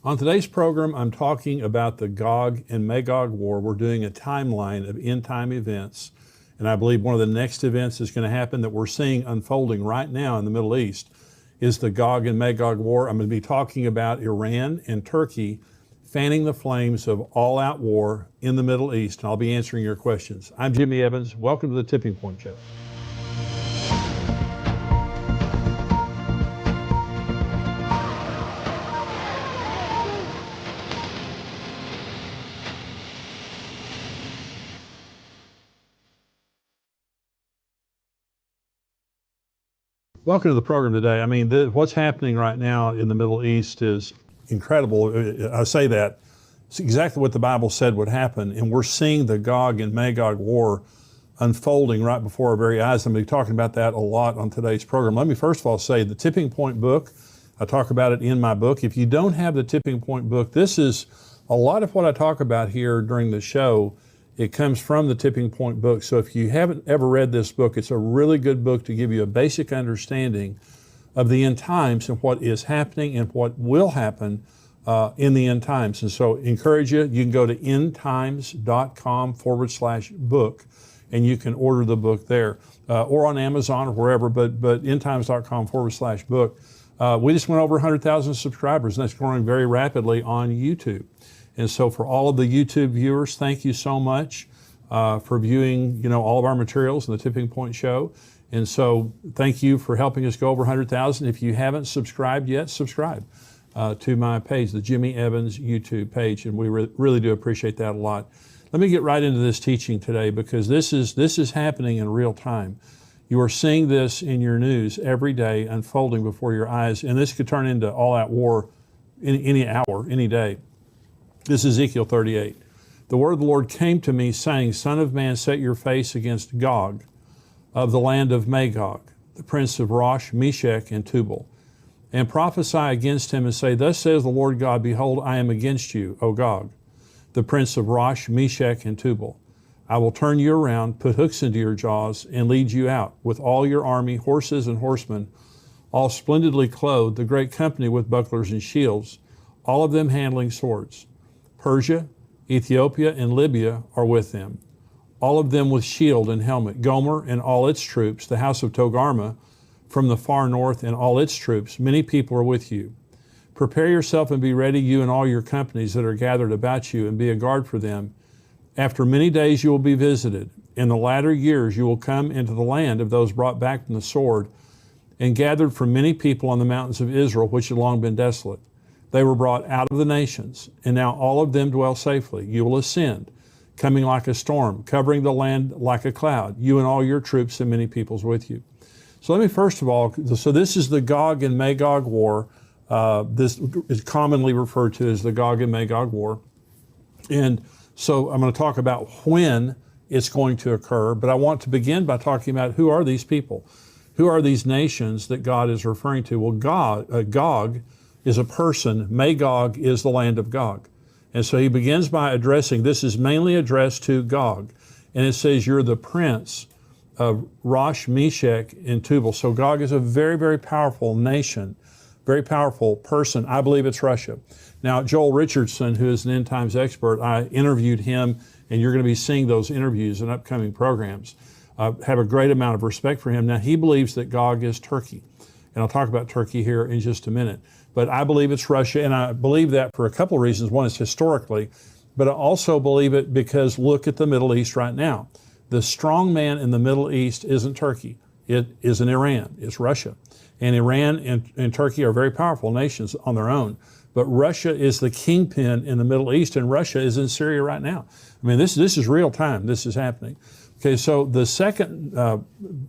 On today's program, I'm talking about the Gog and Magog war. We're doing a timeline of end-time events, and I believe one of the next events that's going to happen that we're seeing unfolding right now in the Middle East is the Gog and Magog war. I'm going to be talking about Iran and Turkey fanning the flames of all-out war in the Middle East, and I'll be answering your questions. I'm Jimmy Evans. Welcome to the Tipping Point Show. Welcome to the program today. I mean, what's happening right now in the Middle East is incredible. I say that. It's exactly what the Bible said would happen, and we're seeing the Gog and Magog war unfolding right before our very eyes. I'm going to be talking about that a lot on today's program. Let me first of all say the Tipping Point book, I talk about it in my book. If you don't have the Tipping Point book, this is a lot of what I talk about here during the show. It comes from the Tipping Point book. So if you haven't ever read this book, it's a really good book to give you a basic understanding of the end times and what is happening and what will happen in the end times. And so encourage you, you can go to endtimes.com/book and you can order the book there or on Amazon or wherever, but endtimes.com/book. We just went over 100,000 subscribers, and that's growing very rapidly on YouTube. And so for all of the YouTube viewers, thank you so much for viewing, all of our materials in the Tipping Point Show. And so thank you for helping us go over 100,000. If you haven't subscribed yet, subscribe to my page, the Jimmy Evans YouTube page, and we really do appreciate that a lot. Let me get right into this teaching today because this is happening in real time. You are seeing this in your news every day unfolding before your eyes, and this could turn into all-out war any hour, any day. This is Ezekiel 38. The word of the Lord came to me saying, Son of man, set your face against Gog of the land of Magog, the prince of Rosh, Meshech, and Tubal, and prophesy against him and say, Thus says the Lord God, Behold, I am against you, O Gog, the prince of Rosh, Meshech, and Tubal. I will turn you around, put hooks into your jaws, and lead you out with all your army, horses and horsemen, all splendidly clothed, the great company with bucklers and shields, all of them handling swords. Persia, Ethiopia, and Libya are with them, all of them with shield and helmet. Gomer and all its troops, the house of Togarmah from the far north and all its troops, many people are with you. Prepare yourself and be ready, you and all your companies that are gathered about you, and be a guard for them. After many days you will be visited. In the latter years you will come into the land of those brought back from the sword and gathered from many people on the mountains of Israel, which had long been desolate. They were brought out of the nations, and now all of them dwell safely. You will ascend, coming like a storm, covering the land like a cloud, you and all your troops and many peoples with you. So let me first of all, so this is the Gog and Magog war. This is commonly referred to as the Gog and Magog war. And so I'm going to talk about when it's going to occur, but I want to begin by talking about who are these people? Who are these nations that God is referring to? Well, Gog is a person. Magog is the land of Gog. And so he begins by addressing, this is mainly addressed to Gog. And it says, you're the prince of Rosh, Meshech, and Tubal. So Gog is a very, very powerful nation, very powerful person. I believe it's Russia. Now, Joel Richardson, who is an end times expert, I interviewed him, and you're going to be seeing those interviews in upcoming programs. I have a great amount of respect for him. Now, he believes that Gog is Turkey. And I'll talk about Turkey here in just a minute. But I believe it's Russia, and I believe that for a couple of reasons. One is historically, but I also believe it because look at the Middle East right now. The strong man in the Middle East isn't Turkey. It isn't Iran. It's Russia. And Iran and Turkey are very powerful nations on their own. But Russia is the kingpin in the Middle East, and Russia is in Syria right now. I mean, this is real time. This is happening. Okay, so the second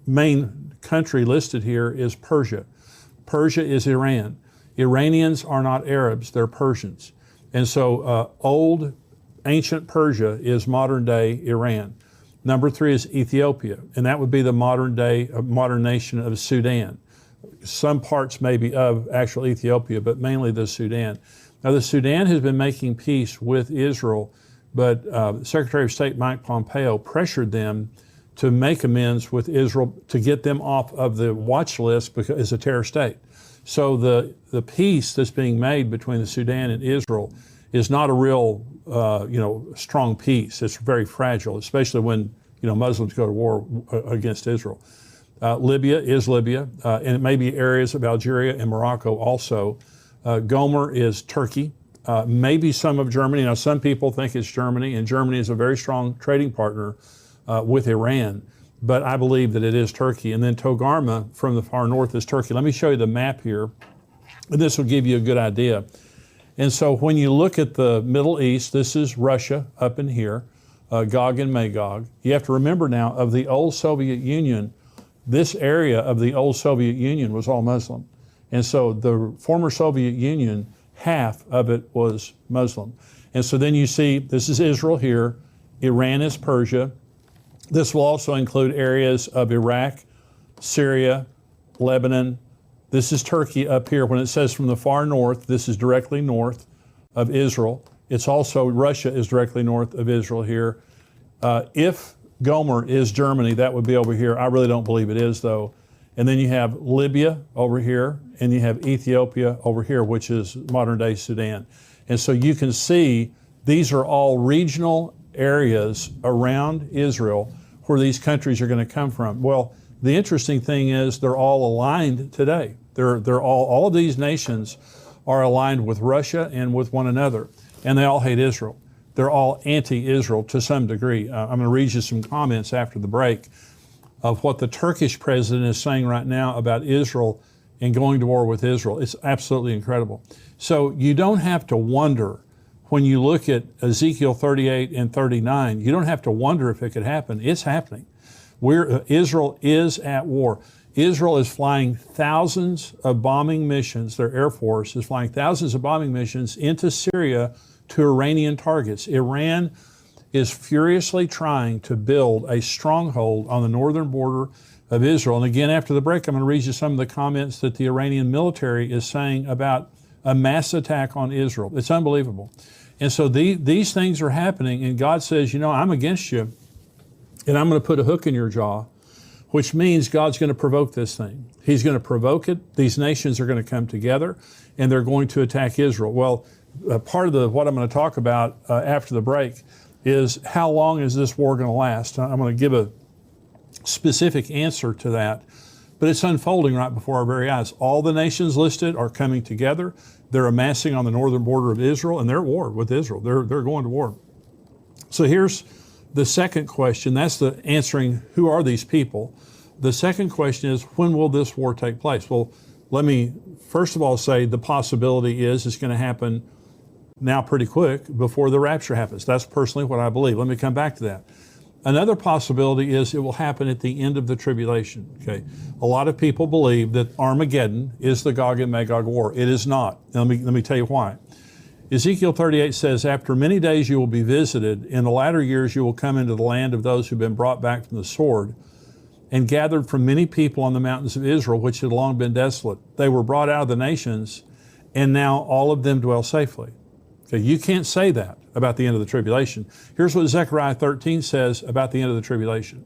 main country listed here is Persia. Persia is Iran. Iranians are not Arabs, they're Persians. And so old, ancient Persia is modern day Iran. Number 3 is Ethiopia, and that would be the modern nation of Sudan. Some parts maybe of actual Ethiopia, but mainly the Sudan. Now the Sudan has been making peace with Israel, but Secretary of State Mike Pompeo pressured them to make amends with Israel to get them off of the watch list because it's a terror state. So the peace that's being made between the Sudan and Israel is not a real, strong peace. It's very fragile, especially when, Muslims go to war against Israel. Libya is Libya, and it may be areas of Algeria and Morocco also. Gomer is Turkey, maybe some of Germany. Now, some people think it's Germany, and Germany is a very strong trading partner with Iran, but I believe that it is Turkey. And then Togarmah from the far north is Turkey. Let me show you the map here, and this will give you a good idea. And so when you look at the Middle East, this is Russia up in here, Gog and Magog. You have to remember now, of the old Soviet Union, this area of the old Soviet Union was all Muslim. And so the former Soviet Union, half of it was Muslim. And so then you see, this is Israel here, Iran is Persia. This will also include areas of Iraq, Syria, Lebanon. This is Turkey up here. When it says from the far north, this is directly north of Israel. It's also, Russia is directly north of Israel here. If Gomer is Germany, that would be over here. I really don't believe it is, though. And then you have Libya over here, and you have Ethiopia over here, which is modern-day Sudan. And so you can see these are all regional areas around Israel where these countries are going to come from. Well, the interesting thing is they're all aligned today. They're all of these nations are aligned with Russia and with one another, and they all hate Israel. They're all anti-Israel to some degree. I'm going to read you some comments after the break of what the Turkish president is saying right now about Israel and going to war with Israel. It's absolutely incredible. So you don't have to wonder when you look at Ezekiel 38 and 39, you don't have to wonder if it could happen. It's happening. Israel is at war. Israel is flying thousands of bombing missions. Their Air Force is flying thousands of bombing missions into Syria to Iranian targets. Iran is furiously trying to build a stronghold on the northern border of Israel. And again, after the break, I'm going to read you some of the comments that the Iranian military is saying about a mass attack on Israel. It's unbelievable. And so these things are happening, and God says, I'm against you, and I'm going to put a hook in your jaw, which means God's going to provoke this thing. He's going to provoke it. These nations are going to come together, and they're going to attack Israel. Well, part of what I'm going to talk about after the break is how long is this war going to last? I'm going to give a specific answer to that, but it's unfolding right before our very eyes. All the nations listed are coming together. They're amassing on the northern border of Israel, and they're at war with Israel. They're going to war. So here's the second question. That's the answering, who are these people? The second question is, when will this war take place? Well, let me first of all say the possibility is it's going to happen now pretty quick before the rapture happens. That's personally what I believe. Let me come back to that. Another possibility is it will happen at the end of the tribulation. Okay, a lot of people believe that Armageddon is the Gog and Magog war. It is not. Now, let me tell you why. Ezekiel 38 says, after many days you will be visited. In the latter years you will come into the land of those who have been brought back from the sword and gathered from many people on the mountains of Israel, which had long been desolate. They were brought out of the nations, and now all of them dwell safely. Okay, you can't say that about the end of the tribulation. Here's what Zechariah 13 says about the end of the tribulation.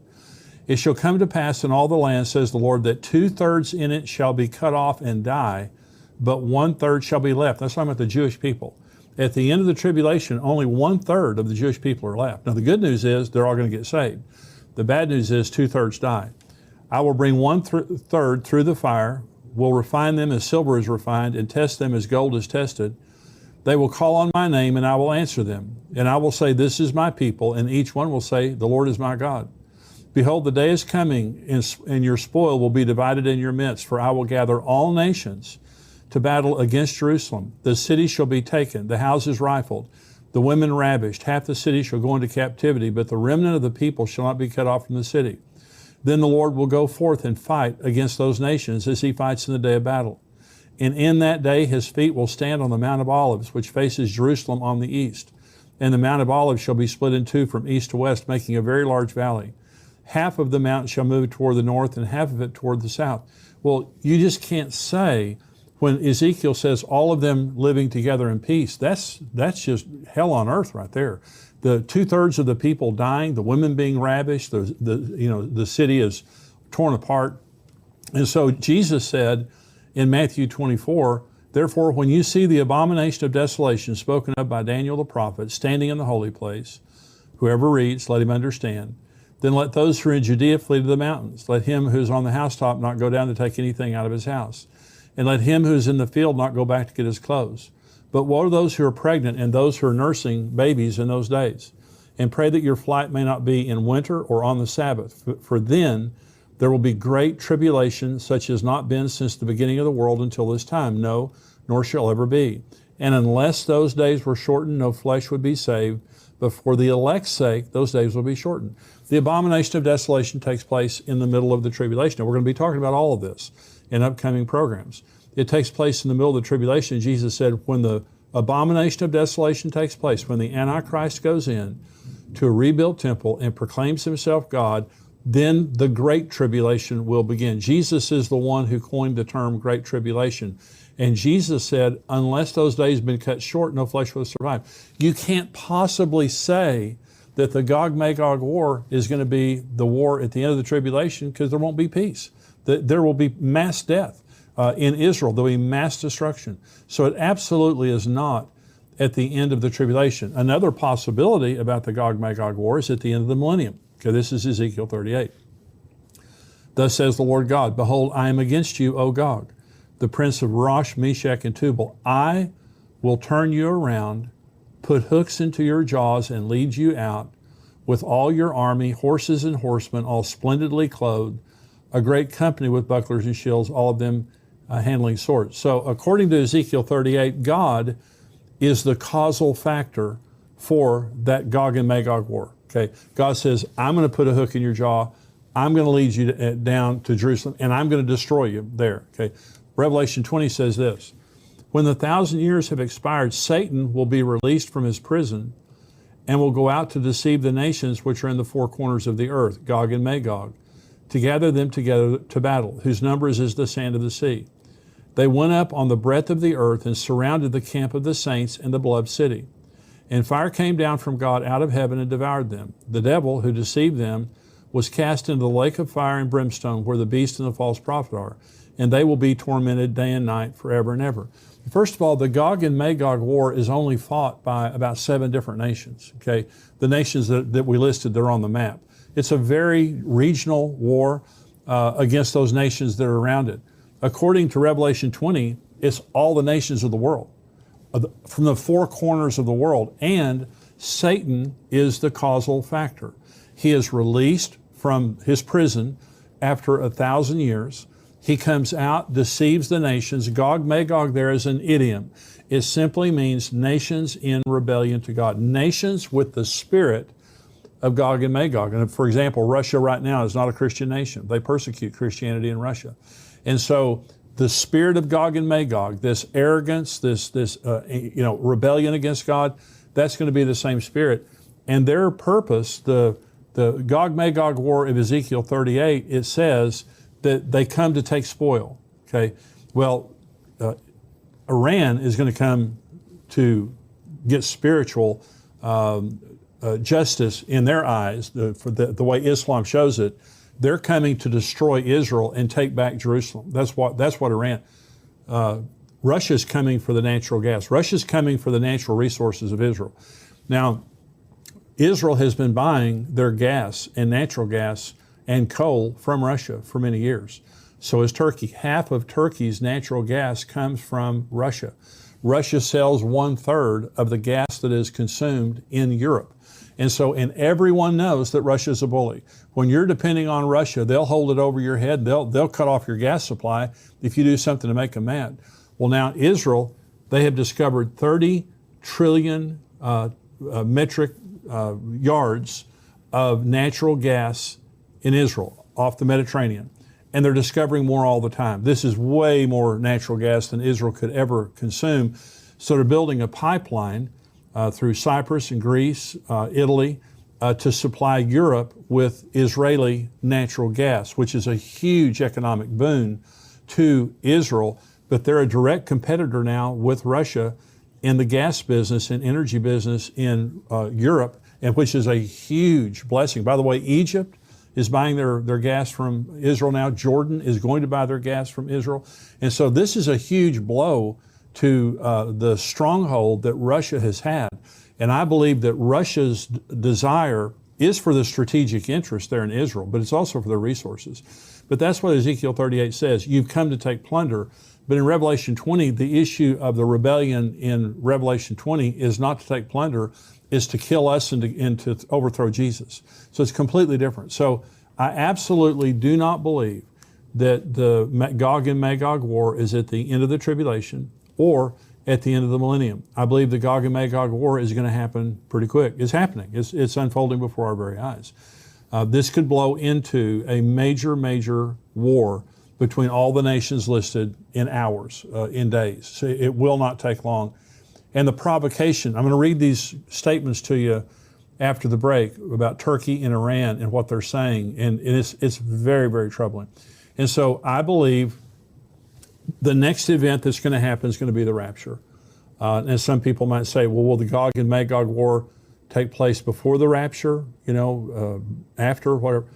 It shall come to pass in all the land, says the Lord, that 2/3 in it shall be cut off and die, but 1/3 shall be left. That's talking about the Jewish people. At the end of the tribulation, only 1/3 of the Jewish people are left. Now, the good news is they're all going to get saved. The bad news is 2/3 die. I will bring 1/3 through the fire, will refine them as silver is refined, and test them as gold is tested. They will call on my name, and I will answer them. And I will say, this is my people, and each one will say, the Lord is my God. Behold, the day is coming, and your spoil will be divided in your midst, for I will gather all nations to battle against Jerusalem. The city shall be taken, the houses rifled, the women ravished. Half the city shall go into captivity, but the remnant of the people shall not be cut off from the city. Then the Lord will go forth and fight against those nations as he fights in the day of battle. And in that day his feet will stand on the Mount of Olives, which faces Jerusalem on the east. And the Mount of Olives shall be split in two from east to west, making a very large valley. Half of the mountain shall move toward the north, and half of it toward the south. Well, you just can't say, when Ezekiel says all of them living together in peace, that's just hell on earth right there. The 2/3 of the people dying, the women being ravished, the city is torn apart. And so Jesus said in Matthew 24, therefore, when you see the abomination of desolation spoken of by Daniel the prophet standing in the holy place, whoever reads, let him understand. Then let those who are in Judea flee to the mountains. Let him who is on the housetop not go down to take anything out of his house. And let him who is in the field not go back to get his clothes. But woe to those who are pregnant and those who are nursing babies in those days. And pray that your flight may not be in winter or on the Sabbath. For then there will be great tribulation, such as not been since the beginning of the world until this time. No, nor shall ever be. And unless those days were shortened, no flesh would be saved. But for the elect's sake, those days will be shortened. The abomination of desolation takes place in the middle of the tribulation. And we're going to be talking about all of this in upcoming programs. It takes place in the middle of the tribulation. Jesus said, when the abomination of desolation takes place, when the Antichrist goes in to a rebuilt temple and proclaims himself God, then the great tribulation will begin. Jesus is the one who coined the term great tribulation. And Jesus said, unless those days have been cut short, no flesh will survive. You can't possibly say that the Gog-Magog war is going to be the war at the end of the tribulation, because there won't be peace. There will be mass death in Israel. There will be mass destruction. So it absolutely is not at the end of the tribulation. Another possibility about the Gog-Magog war is at the end of the millennium. Okay, this is Ezekiel 38. Thus says the Lord God, behold, I am against you, O Gog, the prince of Rosh, Meshach, and Tubal. I will turn you around, put hooks into your jaws, and lead you out with all your army, horses and horsemen, all splendidly clothed, a great company with bucklers and shields, all of them handling swords. So according to Ezekiel 38, God is the causal factor for that Gog and Magog war. Okay, God says, I'm going to put a hook in your jaw, I'm going to lead you down to Jerusalem, and I'm going to destroy you there. Okay, Revelation 20 says this, when the 1,000 years have expired, Satan will be released from his prison and will go out to deceive the nations which are in the four corners of the earth, Gog and Magog, to gather them together to battle, whose number is as the sand of the sea. They went up on the breadth of the earth and surrounded the camp of the saints and the beloved city. And fire came down from God out of heaven and devoured them. The devil who deceived them was cast into the lake of fire and brimstone, where the beast and the false prophet are, and they will be tormented day and night forever and ever. First of all, the Gog and Magog war is only fought by about 7 different nations. Okay, the nations that we listed, they're on the map. It's a very regional war against those nations that are around it. According to Revelation 20, it's all the nations of the world, from the four corners of the world, and Satan is the causal factor. He is released from his prison after 1,000 years. He comes out, deceives the nations. Gog-Magog there is an idiom. It simply means nations in rebellion to God. Nations with the spirit of Gog and Magog. And for example, Russia right now is not a Christian nation. They persecute Christianity in Russia. And so the spirit of Gog and Magog, this arrogance, this rebellion against God, that's going to be the same spirit. And their purpose, the Gog-Magog war of Ezekiel 38, it says that they come to take spoil. Okay, well, Iran is going to come to get spiritual justice in their eyes, for the way Islam shows it. They're coming to destroy Israel and take back Jerusalem. That's what Iran. Russia's coming for the natural gas. Russia's coming for the natural resources of Israel. Now, Israel has been buying their gas and natural gas and coal from Russia for many years. So is Turkey. Half of Turkey's natural gas comes from Russia. Russia sells 1/3 of the gas that is consumed in Europe. And everyone knows that Russia's a bully. When you're depending on Russia, they'll hold it over your head. They'll cut off your gas supply if you do something to make them mad. Well, now Israel, they have discovered 30 trillion metric yards of natural gas in Israel off the Mediterranean. And they're discovering more all the time. This is way more natural gas than Israel could ever consume. So they're building a pipeline through Cyprus and Greece, Italy, to supply Europe with Israeli natural gas, which is a huge economic boon to Israel. But they're a direct competitor now with Russia in the gas business and energy business in Europe, and which is a huge blessing. By the way, Egypt is buying their gas from Israel now. Jordan is going to buy their gas from Israel. And so this is a huge blow to the stronghold that Russia has had. And I believe that Russia's desire is for the strategic interest there in Israel, but it's also for their resources. But that's what Ezekiel 38 says. You've come to take plunder. But in Revelation 20, the issue of the rebellion in Revelation 20 is not to take plunder, is to kill us and to overthrow Jesus. So it's completely different. So I absolutely do not believe that the Gog and Magog war is at the end of the tribulation or at the end of the millennium. I believe the Gog and Magog war is going to happen pretty quick. It's happening. It's unfolding before our very eyes. This could blow into a major war between all the nations listed in hours, in days. So it will not take long. And the provocation, I'm going to read these statements to you after the break about Turkey and Iran and what they're saying, and it's very, very troubling. And so I believe the next event that's going to happen is going to be the rapture. And some people might say, well, will the Gog and Magog war take place before the rapture, after, whatever?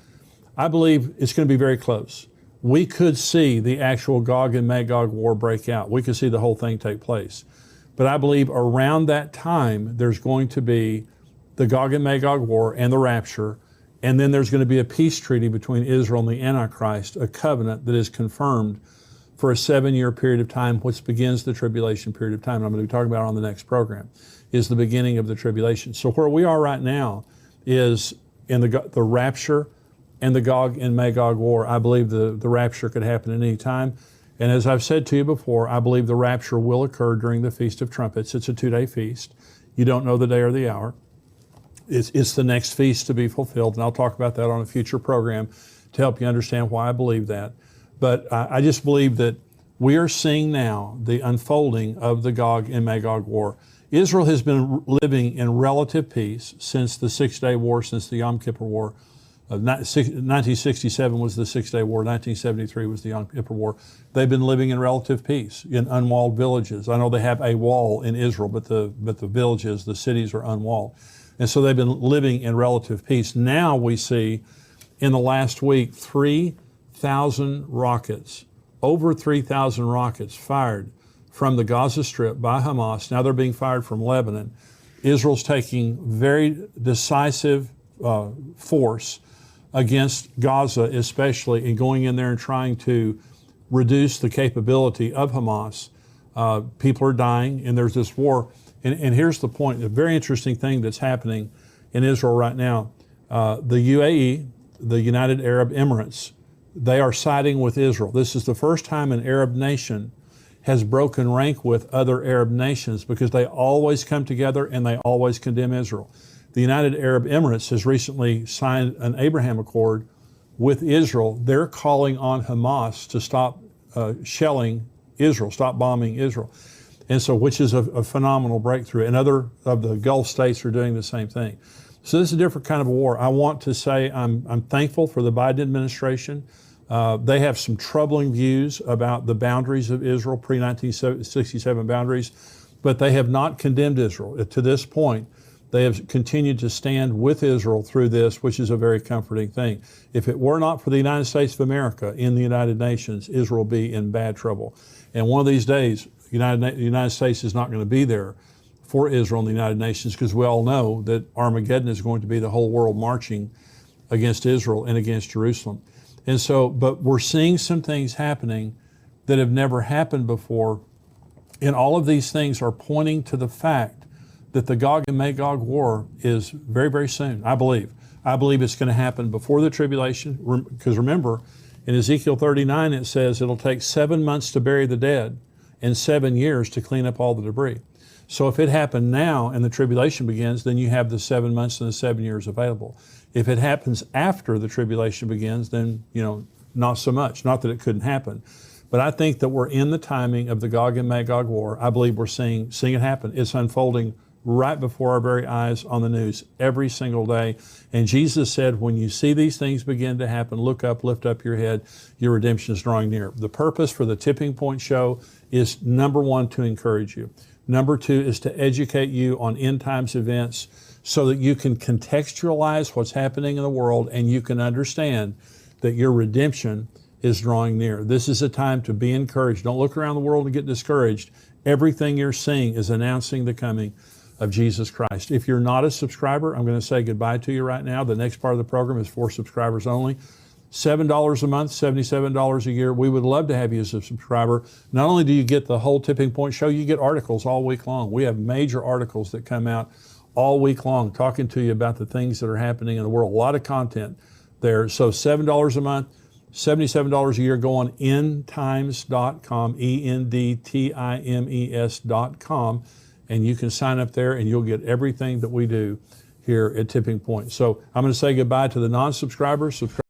I believe it's going to be very close. We could see the actual Gog and Magog war break out. We could see the whole thing take place. But I believe around that time, there's going to be the Gog and Magog war and the rapture, and then there's going to be a peace treaty between Israel and the Antichrist, a covenant that is confirmed for a 7-year period of time, which begins the tribulation period of time. And I'm going to be talking about it on the next program, is the beginning of the tribulation. So where we are right now is in the rapture and the Gog and Magog war. I believe the rapture could happen at any time. And as I've said to you before, I believe the rapture will occur during the Feast of Trumpets. It's a 2-day feast. You don't know the day or the hour. It's the next feast to be fulfilled, and I'll talk about that on a future program to help you understand why I believe that. But I just believe that we are seeing now the unfolding of the Gog and Magog war. Israel has been living in relative peace since the 6-day war, since the Yom Kippur War. 1967 was the 6-day war. 1973 was the Yom Kippur War. They've been living in relative peace in unwalled villages. I know they have a wall in Israel, but the villages, the cities are unwalled. And so they've been living in relative peace. Now we see in the last week 3,000 rockets, over 3,000 rockets fired from the Gaza Strip by Hamas. Now they're being fired from Lebanon. Israel's taking very decisive force against Gaza especially, and going in there and trying to reduce the capability of Hamas. People are dying, and there's this war. And here's the point, a very interesting thing that's happening in Israel right now. The UAE, the United Arab Emirates, they are siding with Israel. This is the first time an Arab nation has broken rank with other Arab nations, because they always come together and they always condemn Israel. The United Arab Emirates has recently signed an Abraham Accord with Israel. They're calling on Hamas to stop shelling Israel, stop bombing Israel. And so, which is a phenomenal breakthrough. And other of the Gulf states are doing the same thing. So this is a different kind of a war. I want to say I'm thankful for the Biden administration. They have some troubling views about the boundaries of Israel, pre-1967 boundaries, but they have not condemned Israel. To this point, they have continued to stand with Israel through this, which is a very comforting thing. If it were not for the United States of America in the United Nations, Israel would be in bad trouble. And one of these days, the United States is not going to be there for Israel in the United Nations, because we all know that Armageddon is going to be the whole world marching against Israel and against Jerusalem. And so, but we're seeing some things happening that have never happened before. And all of these things are pointing to the fact that the Gog and Magog war is very, very soon, I believe. I believe it's going to happen before the tribulation, because remember, in Ezekiel 39 it says it'll take 7 months to bury the dead and 7 years to clean up all the debris. So if it happened now and the tribulation begins, then you have the 7 months and the 7 years available. If it happens after the tribulation begins, then, not so much. Not that it couldn't happen. But I think that we're in the timing of the Gog and Magog war. I believe we're seeing it happen. It's unfolding right before our very eyes on the news every single day. And Jesus said, when you see these things begin to happen, look up, lift up your head, your redemption is drawing near. The purpose for the Tipping Point show is, number one, to encourage you. Number 2 is to educate you on end times events so that you can contextualize what's happening in the world and you can understand that your redemption is drawing near. This is a time to be encouraged. Don't look around the world and get discouraged. Everything you're seeing is announcing the coming of Jesus Christ. If you're not a subscriber, I'm going to say goodbye to you right now. The next part of the program is for subscribers only. $7 a month, $77 a year. We would love to have you as a subscriber. Not only do you get the whole Tipping Point show, you get articles all week long. We have major articles that come out all week long talking to you about the things that are happening in the world. A lot of content there. So $7 a month, $77 a year. Go on endtimes.com, endtimes.com, and you can sign up there and you'll get everything that we do here at Tipping Point. So I'm going to say goodbye to the non-subscribers.